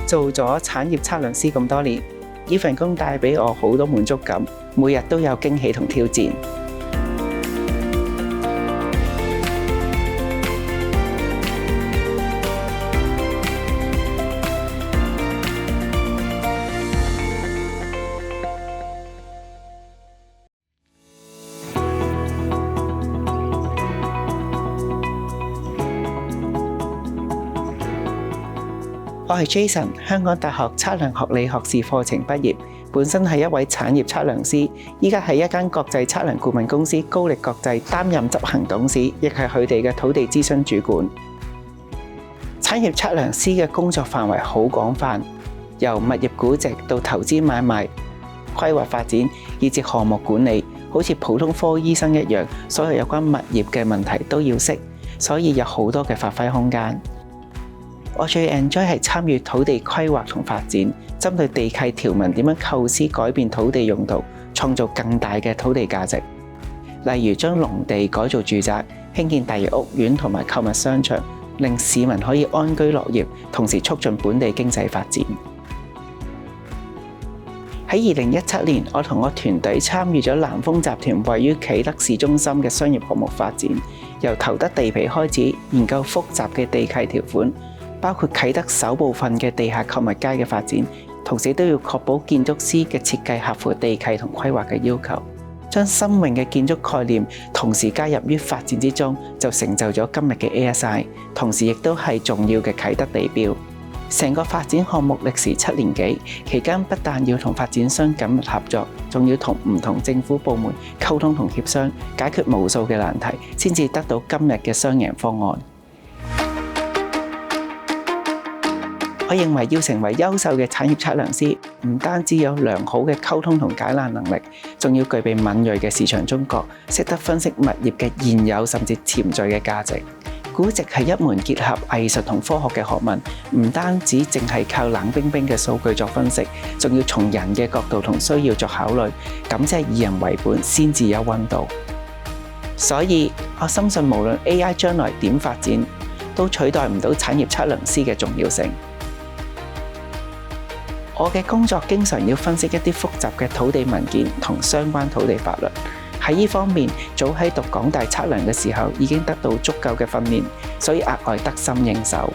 做咗產業測量師咁多年，呢份工帶俾我好多滿足感，每日都有驚喜同挑戰。我係 Jason， 香港大學測量學理學士課程畢業，本身係一位產業測量師，依家喺一間國際測量顧問公司高力國際擔任執行董事，亦係佢哋嘅土地諮詢主管。產業測量師嘅工作範圍好廣泛，由物業估值到投資買賣、規劃發展，以至項目管理，好似普通科醫生一樣，所有有關物業嘅問題都要識，所以有好多嘅發揮空間。我最 enjoy 係參與土地規劃同發展，針對地契條文點樣構思改變土地用途，創造更大嘅土地價值。例如將農地改造住宅，興建大型屋苑同埋購物商場，令市民可以安居樂業，同時促進本地經濟發展。喺2017年，我同我團隊參與咗南豐集團位於啟德市中心嘅商業項目發展，由投得地皮開始，研究複雜嘅地契條款，包括啟德首部分嘅地下購物街嘅發展，同時都要確保建築師嘅設計合乎地契同規劃嘅要求，將新穎嘅建築概念同時加入於發展之中，就成就咗今日嘅 ASI， 同時亦都係重要嘅啟德地標。成個發展項目歷時7年幾，期間不但要同發展商緊密合作，仲要同唔同政府部門溝通同協商，解決無數嘅難題，先至得到今日嘅雙贏方案。我認為要成為優秀嘅產業測量師，唔單止有良好嘅溝通同解難能力，仲要具備敏銳嘅市場觸覺，識得分析物業嘅現有甚至潛在嘅價值。估值係一門結合藝術同科學嘅學問，唔單止淨係靠冷冰冰嘅數據作分析，仲要從人嘅角度同需要作考慮，咁即係以人為本先至有溫度。所以我深信無論 AI 將來點發展，都取代唔到產業測量師嘅重要性。我嘅工作經常要分析一啲複雜嘅土地文件同相關土地法律。喺呢方面，早喺讀港大測量嘅時候已經得到足夠嘅訓練，所以額外得心應手。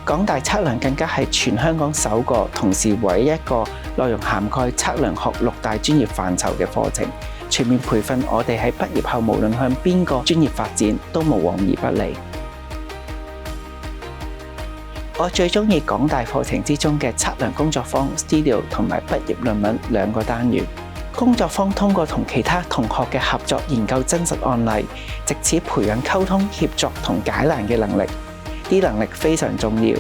港大測量更加係全香港首個，同時唯一一個內容涵蓋測量學6大專業範疇嘅課程，全面培訓我哋喺畢業後無論向邊個專業發展都無往而不利。我最中意港大課程之中嘅測量工作坊 Studio 同埋畢業論文2個單元。工作坊通過同其他同學嘅合作研究真實案例，藉此培養溝通、協作同解難嘅能力，啲能力非常重要。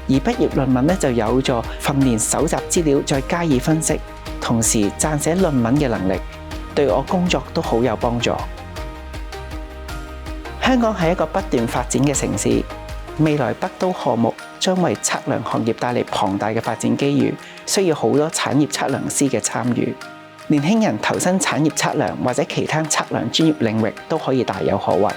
而畢業論文就有助訓練搜集資料再加以分析，同時撰寫論文嘅能力，對我工作都好有幫助。香港係一個不斷發展嘅城市，未來北都項目將為測量行業帶嚟龐大嘅發展機遇，需要好多產業測量師嘅參與。年輕人投身產業測量或者其他測量專業領域都可以大有可為。